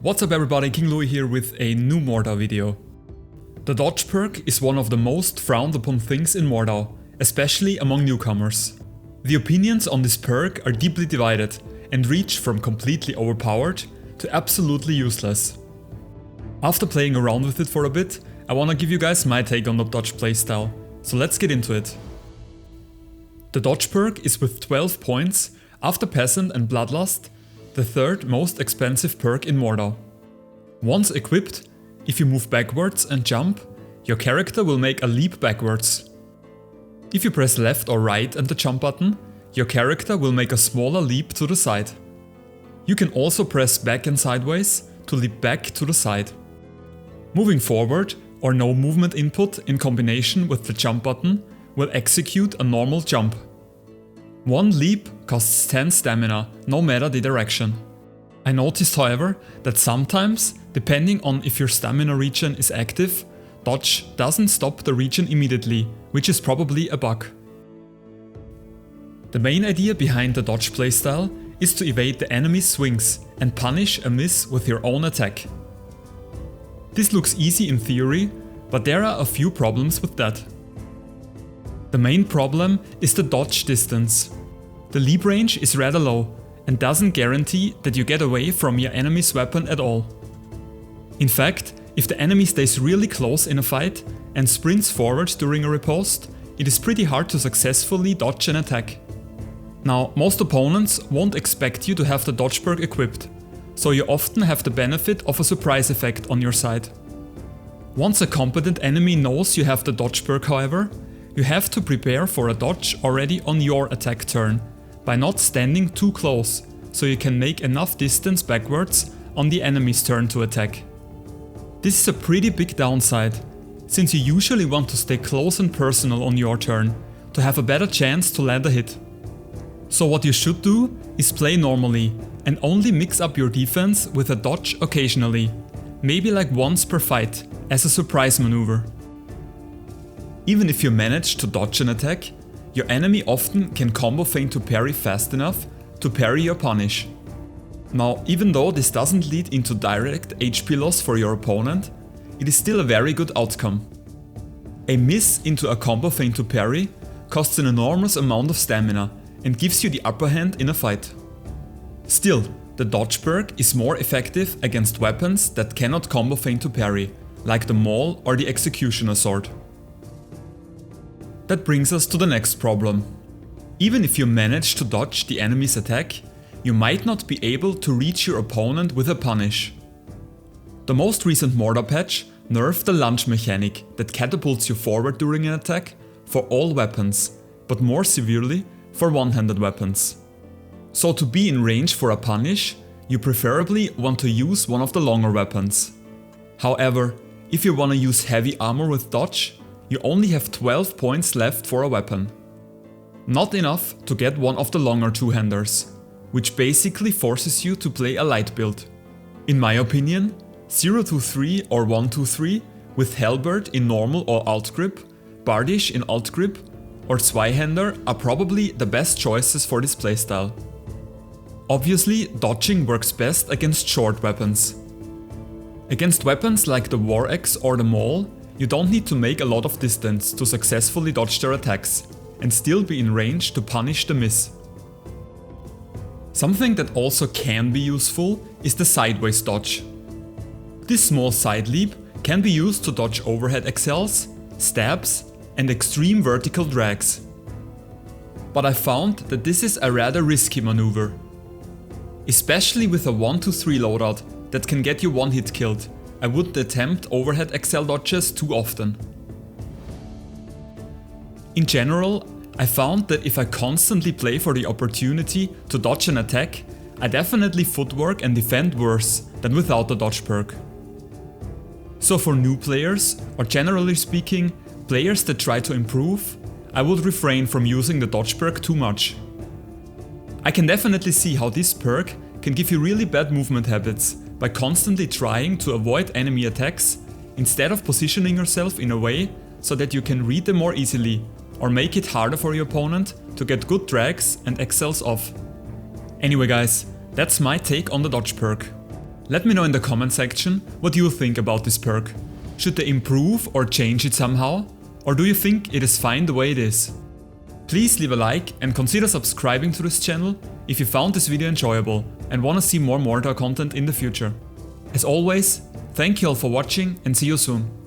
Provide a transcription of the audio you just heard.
What's up everybody, King Louis here with a new Mordhau video. The Dodge Perk is one of the most frowned upon things in Mordhau, especially among newcomers. The opinions on this perk are deeply divided and reach from completely overpowered to absolutely useless. After playing around with it for a bit, I wanna give you guys my take on the Dodge playstyle, so let's get into it. The Dodge Perk is with 12 points, after Peasant and Bloodlust, the third most expensive perk in Mordhau. Once equipped, if you move backwards and jump, your character will make a leap backwards. If you press left or right and the jump button, your character will make a smaller leap to the side. You can also press back and sideways to leap back to the side. Moving forward or no movement input in combination with the jump button will execute a normal jump. One leap costs 10 stamina, no matter the direction. I noticed however that sometimes, depending on if your stamina regen is active, dodge doesn't stop the regen immediately, which is probably a bug. The main idea behind the dodge playstyle is to evade the enemy's swings and punish a miss with your own attack. This looks easy in theory, but there are a few problems with that. The main problem is the dodge distance. The leap range is rather low and doesn't guarantee that you get away from your enemy's weapon at all. In fact, if the enemy stays really close in a fight and sprints forward during a riposte, it is pretty hard to successfully dodge an attack. Now, most opponents won't expect you to have the dodge perk equipped, so you often have the benefit of a surprise effect on your side. Once a competent enemy knows you have the dodge perk however, you have to prepare for a dodge already on your attack turn, by not standing too close, so you can make enough distance backwards on the enemy's turn to attack. This is a pretty big downside, since you usually want to stay close and personal on your turn, to have a better chance to land a hit. So what you should do is play normally, and only mix up your defense with a dodge occasionally, maybe like once per fight, as a surprise maneuver. Even if you manage to dodge an attack, your enemy often can combo feint to parry fast enough to parry your punish. Now, even though this doesn't lead into direct HP loss for your opponent, it is still a very good outcome. A miss into a combo feint to parry costs an enormous amount of stamina and gives you the upper hand in a fight. Still, the dodge perk is more effective against weapons that cannot combo feint to parry, like the maul or the executioner sword. That brings us to the next problem. Even if you manage to dodge the enemy's attack, you might not be able to reach your opponent with a punish. The most recent Mordhau patch nerfed the lunge mechanic that catapults you forward during an attack for all weapons, but more severely for one-handed weapons. So to be in range for a punish, you preferably want to use one of the longer weapons. However, if you want to use heavy armor with dodge, you only have 12 points left for a weapon. Not enough to get one of the longer two-handers, which basically forces you to play a light build. In my opinion, 0-3 or 1-3 with Halberd in normal or alt grip, Bardish in alt grip, or Zweihander are probably the best choices for this playstyle. Obviously, dodging works best against short weapons. Against weapons like the War Axe or the Maul, you don't need to make a lot of distance to successfully dodge their attacks and still be in range to punish the miss. Something that also can be useful is the sideways dodge. This small side leap can be used to dodge overhead excels, stabs and extreme vertical drags. But I found that this is a rather risky maneuver. Especially with a 1-3 loadout that can get you one hit killed, I wouldn't attempt overhead excel dodges too often. In general, I found that if I constantly play for the opportunity to dodge an attack, I definitely footwork and defend worse than without the dodge perk. So for new players, or generally speaking, players that try to improve, I would refrain from using the dodge perk too much. I can definitely see how this perk can give you really bad movement habits by constantly trying to avoid enemy attacks instead of positioning yourself in a way so that you can read them more easily or make it harder for your opponent to get good drags and excels off. Anyway guys, that's my take on the dodge perk. Let me know in the comment section what you think about this perk. Should they improve or change it somehow? Or do you think it is fine the way it is? Please leave a like and consider subscribing to this channel if you found this video enjoyable and want to see more Mordhau content in the future. As always, thank you all for watching and see you soon.